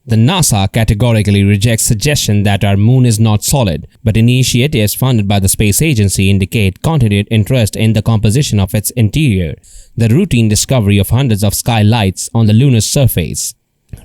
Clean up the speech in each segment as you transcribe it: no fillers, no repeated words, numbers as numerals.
The NASA categorically rejects suggestion that our moon is not solid, but initiatives funded by the space agency indicate continued interest in the composition of its interior. The routine discovery of hundreds of skylights on the lunar surface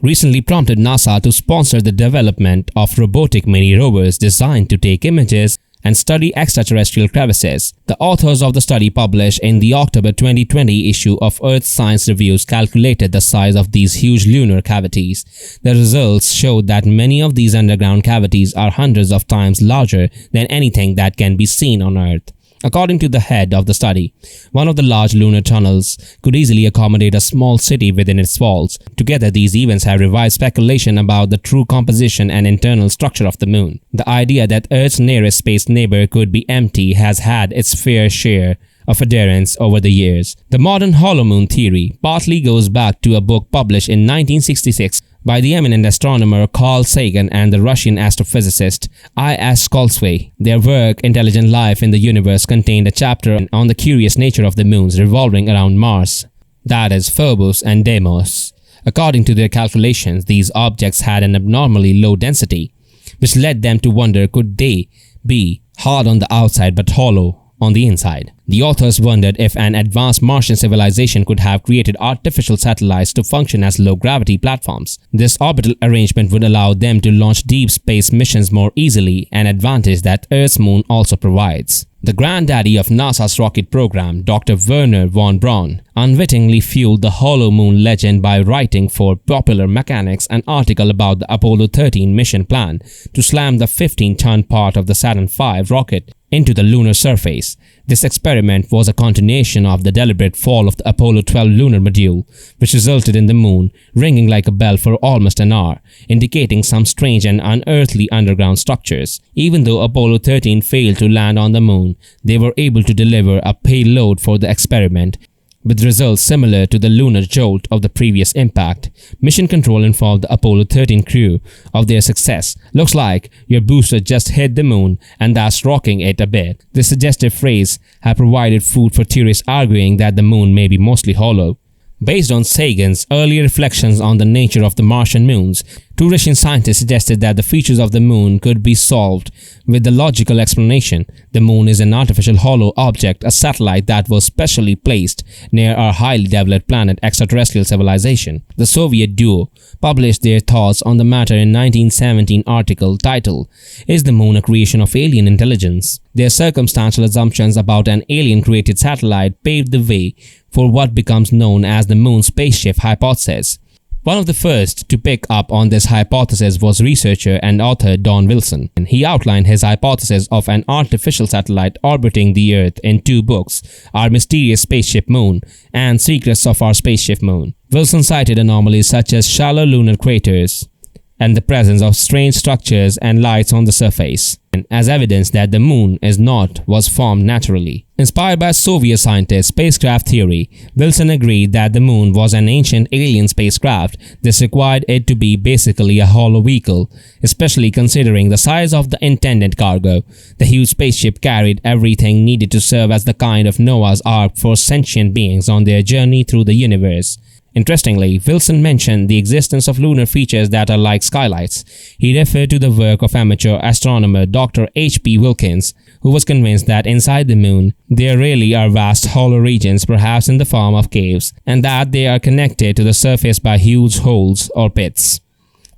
recently prompted NASA to sponsor the development of robotic mini rovers designed to take images and study extraterrestrial crevices. The authors of the study published in the October 2020 issue of Earth Science Reviews calculated the size of these huge lunar cavities. The results showed that many of these underground cavities are hundreds of times larger than anything that can be seen on Earth. According to the head of the study, one of the large lunar tunnels could easily accommodate a small city within its walls. Together, these events have revived speculation about the true composition and internal structure of the moon. The idea that Earth's nearest space neighbor could be empty has had its fair share of adherents over the years. The modern hollow moon theory partly goes back to a book published in 1966 by the eminent astronomer Carl Sagan and the Russian astrophysicist I.S. Koltsay. Their work, Intelligent Life in the Universe, contained a chapter on the curious nature of the moons revolving around Mars, that is, Phobos and Deimos. According to their calculations, these objects had an abnormally low density, which led them to wonder could they be hard on the outside but hollow on the inside. The authors wondered if an advanced Martian civilization could have created artificial satellites to function as low-gravity platforms. This orbital arrangement would allow them to launch deep space missions more easily, an advantage that Earth's moon also provides. The granddaddy of NASA's rocket program, Dr. Wernher von Braun, unwittingly fueled the hollow moon legend by writing for Popular Mechanics an article about the Apollo 13 mission plan to slam the 15-ton part of the Saturn V rocket into the lunar surface. This experiment was a continuation of the deliberate fall of the Apollo 12 lunar module, which resulted in the moon ringing like a bell for almost an hour, indicating some strange and unearthly underground structures. Even though Apollo 13 failed to land on the moon, they were able to deliver a payload for the experiment, with results similar to the lunar jolt of the previous impact. Mission control informed the Apollo 13 crew of their success. Looks like your booster just hit the moon and that's rocking it a bit. This suggestive phrase had provided food for theorists arguing that the moon may be mostly hollow. Based on Sagan's early reflections on the nature of the Martian moons, two Russian scientists suggested that the features of the moon could be solved with the logical explanation. The moon is an artificial hollow object, a satellite that was specially placed near our highly developed planet extraterrestrial civilization. The Soviet duo published their thoughts on the matter in 1917 article titled, "Is the Moon a Creation of Alien Intelligence?" Their circumstantial assumptions about an alien-created satellite paved the way for what becomes known as the moon spaceship hypothesis. One of the first to pick up on this hypothesis was researcher and author Don Wilson. He outlined his hypothesis of an artificial satellite orbiting the Earth in two books, Our Mysterious Spaceship Moon and Secrets of Our Spaceship Moon. Wilson cited anomalies such as shallow lunar craters and the presence of strange structures and lights on the surface as evidence that the moon was formed naturally. Inspired by Soviet scientists' spacecraft theory, Wilson agreed that the moon was an ancient alien spacecraft. This required it to be basically a hollow vehicle, especially considering the size of the intended cargo. The huge spaceship carried everything needed to serve as the kind of Noah's Ark for sentient beings on their journey through the universe. Interestingly, Wilson mentioned the existence of lunar features that are like skylights. He referred to the work of amateur astronomer Dr. H.P. Wilkins, who was convinced that inside the moon, there really are vast hollow regions, perhaps in the form of caves, and that they are connected to the surface by huge holes or pits.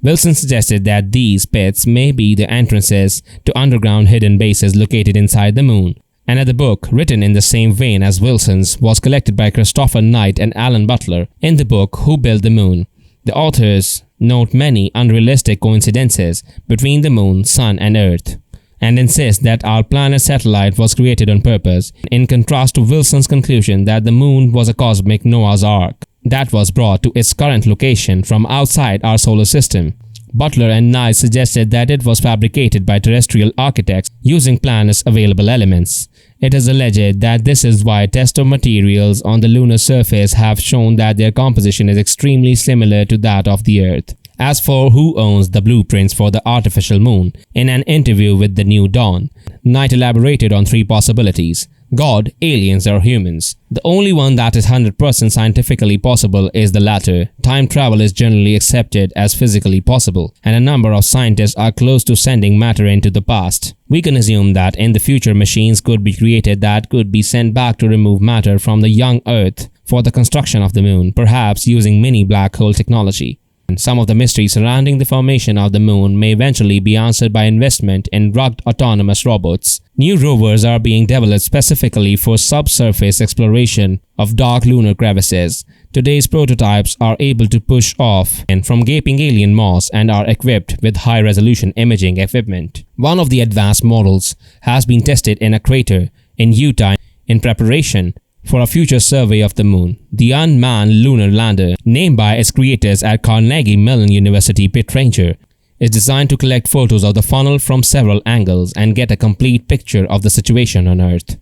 Wilson suggested that these pits may be the entrances to underground hidden bases located inside the moon. Another book, written in the same vein as Wilson's, was collected by Christopher Knight and Alan Butler. In the book, Who Built the Moon?, the authors note many unrealistic coincidences between the moon, sun, and Earth, and insist that our planet's satellite was created on purpose, in contrast to Wilson's conclusion that the moon was a cosmic Noah's Ark that was brought to its current location from outside our solar system. Butler and Knight suggested that it was fabricated by terrestrial architects using planet's available elements. It is alleged that this is why tests of materials on the lunar surface have shown that their composition is extremely similar to that of the Earth. As for who owns the blueprints for the artificial moon, in an interview with The New Dawn, Knight elaborated on three possibilities. God, aliens, or humans. The only one that is 100% scientifically possible is the latter. Time travel is generally accepted as physically possible, and a number of scientists are close to sending matter into the past. We can assume that in the future machines could be created that could be sent back to remove matter from the young Earth for the construction of the moon, perhaps using mini black hole technology. Some of the mysteries surrounding the formation of the moon may eventually be answered by investment in rugged autonomous robots. New rovers are being developed specifically for subsurface exploration of dark lunar crevices. Today's prototypes are able to push off from gaping alien mass and are equipped with high-resolution imaging equipment. One of the advanced models has been tested in a crater in Utah in preparation for a future survey of the moon. The unmanned lunar lander, named by its creators at Carnegie Mellon University Pitt Ranger, is designed to collect photos of the funnel from several angles and get a complete picture of the situation on Earth.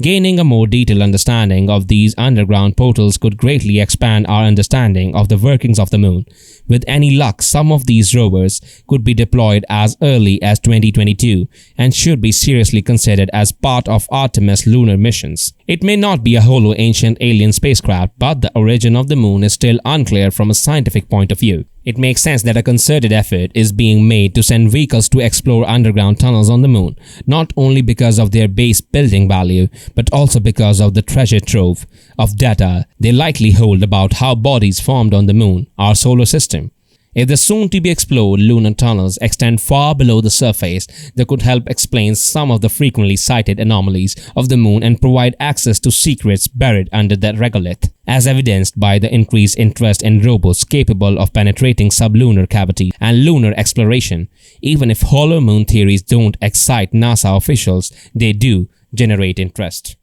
Gaining a more detailed understanding of these underground portals could greatly expand our understanding of the workings of the moon. With any luck, some of these rovers could be deployed as early as 2022 and should be seriously considered as part of Artemis lunar missions. It may not be a hollow ancient alien spacecraft, but the origin of the moon is still unclear from a scientific point of view. It makes sense that a concerted effort is being made to send vehicles to explore underground tunnels on the moon, not only because of their base building value, but also because of the treasure trove of data they likely hold about how bodies formed on the moon, our solar system. If the soon-to-be-explored lunar tunnels extend far below the surface, they could help explain some of the frequently cited anomalies of the moon and provide access to secrets buried under that regolith, as evidenced by the increased interest in robots capable of penetrating sublunar cavities and lunar exploration. Even if hollow moon theories don't excite NASA officials, they do generate interest.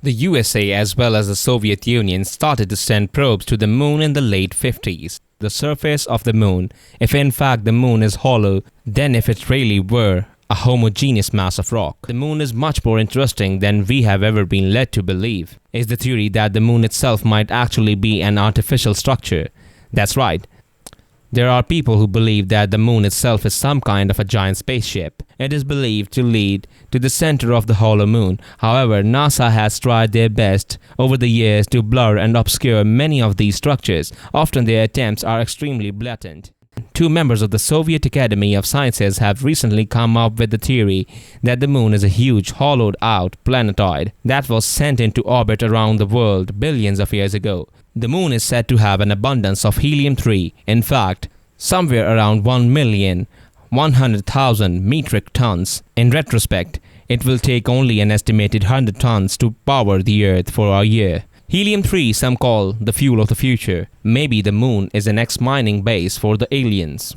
The USA as well as the Soviet Union started to send probes to the moon in the late 50s. The surface of the moon, if in fact the moon is hollow, then if it really were a homogeneous mass of rock, the moon is much more interesting than we have ever been led to believe. Is the theory that the moon itself might actually be an artificial structure? That's right. There are people who believe that the moon itself is some kind of a giant spaceship. It is believed to lead to the center of the hollow moon. However, NASA has tried their best over the years to blur and obscure many of these structures. Often their attempts are extremely blatant. Two members of the Soviet Academy of Sciences have recently come up with the theory that the moon is a huge hollowed-out planetoid that was sent into orbit around the world billions of years ago. The moon is said to have an abundance of helium-3, in fact, somewhere around 1,100,000 metric tons. In retrospect, it will take only an estimated 100 tons to power the Earth for a year. Helium-3 some call the fuel of the future. Maybe the moon is an ex-mining base for the aliens.